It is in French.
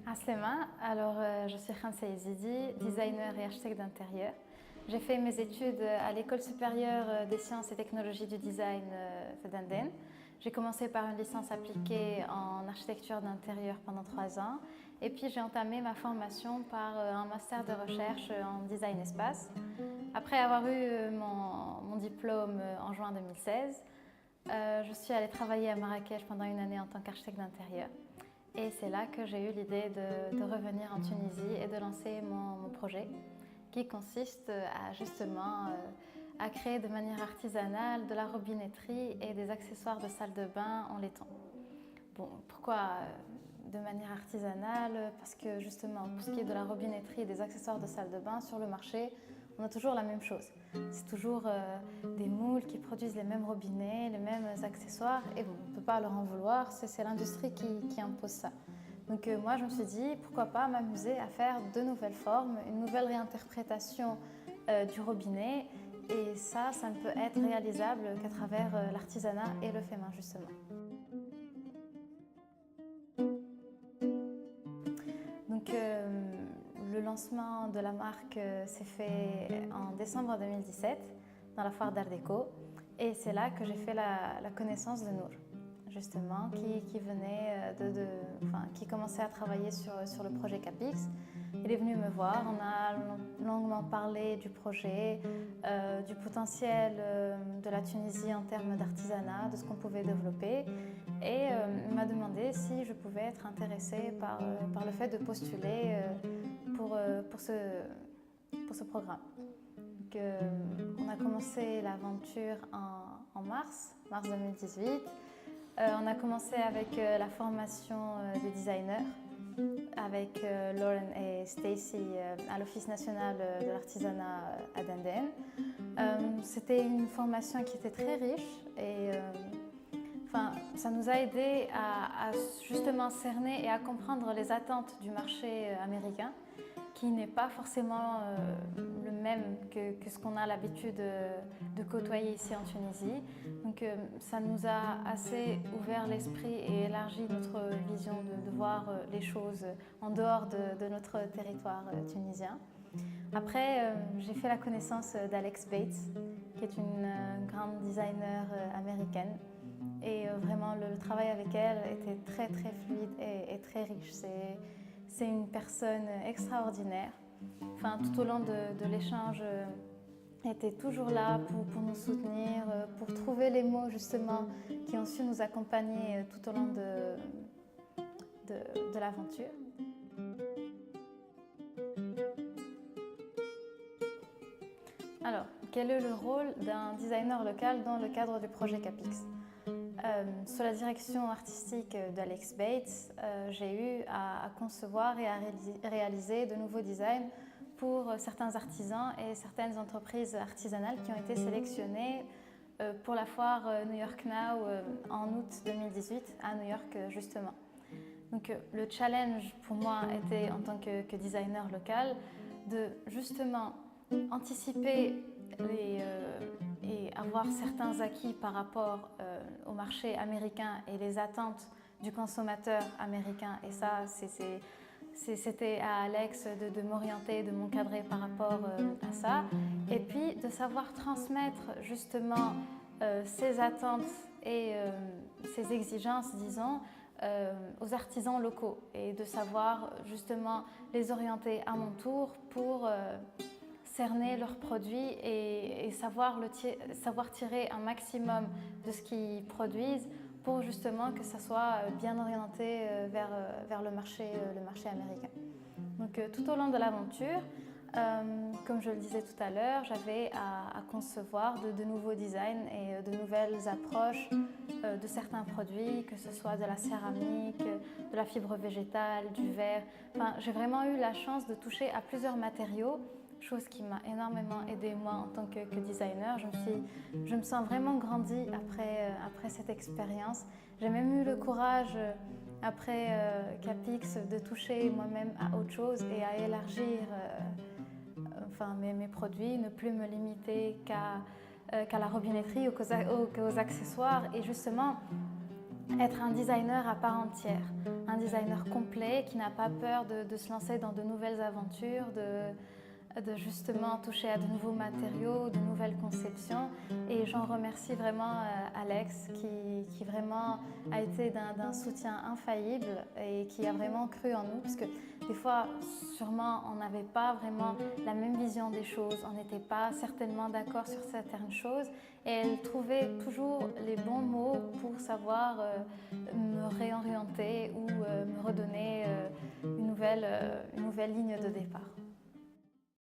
Aslema, je suis Khamsa Yazidi, designer et architecte d'intérieur. J'ai fait mes études à l'École supérieure des sciences et technologies du design de Danden. J'ai commencé par une licence appliquée en architecture d'intérieur pendant 3 ans et puis j'ai entamé ma formation par un master de recherche en design espace. Après avoir eu mon diplôme en juin 2016, je suis allée travailler à Marrakech pendant une année en tant qu'architecte d'intérieur. Et c'est là que j'ai eu l'idée de revenir en Tunisie et de lancer mon projet qui consiste à justement à créer de manière artisanale de la robinetterie et des accessoires de salle de bain en laiton. Bon, pourquoi de manière artisanale? Parce que justement, pour ce qui est de la robinetterie et des accessoires de salle de bain, sur le marché, on a toujours la même chose. C'est toujours des moules qui produisent les mêmes robinets, les mêmes accessoires, et bon, on ne peut pas leur en vouloir, c'est l'industrie qui impose ça. Donc moi, je me suis dit, pourquoi pas m'amuser à faire de nouvelles formes, une nouvelle réinterprétation du robinet, et ça ne peut être réalisable qu'à travers l'artisanat et le fait main, justement. Donc, le lancement de la marque s'est fait en décembre 2017 dans la foire d'Art Déco et c'est là que j'ai fait la connaissance de Nour, justement, qui venait qui commençait à travailler sur le projet Capix. Il est venu me voir, on a longuement parlé du projet, du potentiel de la Tunisie en termes d'artisanat, de ce qu'on pouvait développer. Et il m'a demandé si je pouvais être intéressée par le fait de postuler pour ce programme. Donc, on a commencé l'aventure en mars 2018. On a commencé avec la formation des designers avec Lauren et Stacy à l'Office national de l'artisanat à Denden. C'était une formation qui était très riche et ça nous a aidé à justement cerner et à comprendre les attentes du marché américain qui n'est pas forcément le même que ce qu'on a l'habitude de côtoyer ici en Tunisie. Donc ça nous a assez ouvert l'esprit et élargi notre vision de voir les choses en dehors de notre territoire tunisien. Après, j'ai fait la connaissance d'Alex Bates, qui est une grande designer américaine. Et vraiment, le travail avec elle était très très fluide et très riche. C'est une personne extraordinaire. Enfin, tout au long de l'échange, elle était toujours là pour nous soutenir, pour trouver les mots justement qui ont su nous accompagner tout au long de l'aventure. Alors, quel est le rôle d'un designer local dans le cadre du projet Capix? Sous la direction artistique d'Alex Bates, j'ai eu à concevoir et à réaliser de nouveaux designs pour certains artisans et certaines entreprises artisanales qui ont été sélectionnées pour la foire New York Now en août 2018 à New York justement. Donc le challenge pour moi était en tant que designer local de justement anticiper et avoir certains acquis par rapport au marché américain et les attentes du consommateur américain. Et ça, c'était à Alex de m'orienter, de m'encadrer par rapport à ça. Et puis de savoir transmettre justement ces attentes et ces exigences, disons, aux artisans locaux et de savoir justement les orienter à mon tour pour cerner leurs produits et savoir tirer un maximum de ce qu'ils produisent pour justement que ça soit bien orienté vers le marché américain. Donc tout au long de l'aventure, comme je le disais tout à l'heure, j'avais à concevoir de nouveaux designs et de nouvelles approches de certains produits, que ce soit de la céramique, de la fibre végétale, du verre. Enfin, j'ai vraiment eu la chance de toucher à plusieurs matériaux, chose qui m'a énormément aidée moi en tant que designer. Je me sens vraiment grandie après cette expérience. J'ai même eu le courage après Capix de toucher moi-même à autre chose et à élargir mes produits, ne plus me limiter qu'à la robinetterie ou qu'aux accessoires et justement être un designer à part entière, un designer complet qui n'a pas peur de se lancer dans de nouvelles aventures, de justement toucher à de nouveaux matériaux, de nouvelles conceptions. Et j'en remercie vraiment Alex qui vraiment a été d'un soutien infaillible et qui a vraiment cru en nous, parce que des fois sûrement on n'avait pas vraiment la même vision des choses, on n'était pas certainement d'accord sur certaines choses, et elle trouvait toujours les bons mots pour savoir me réorienter ou me redonner une nouvelle ligne de départ.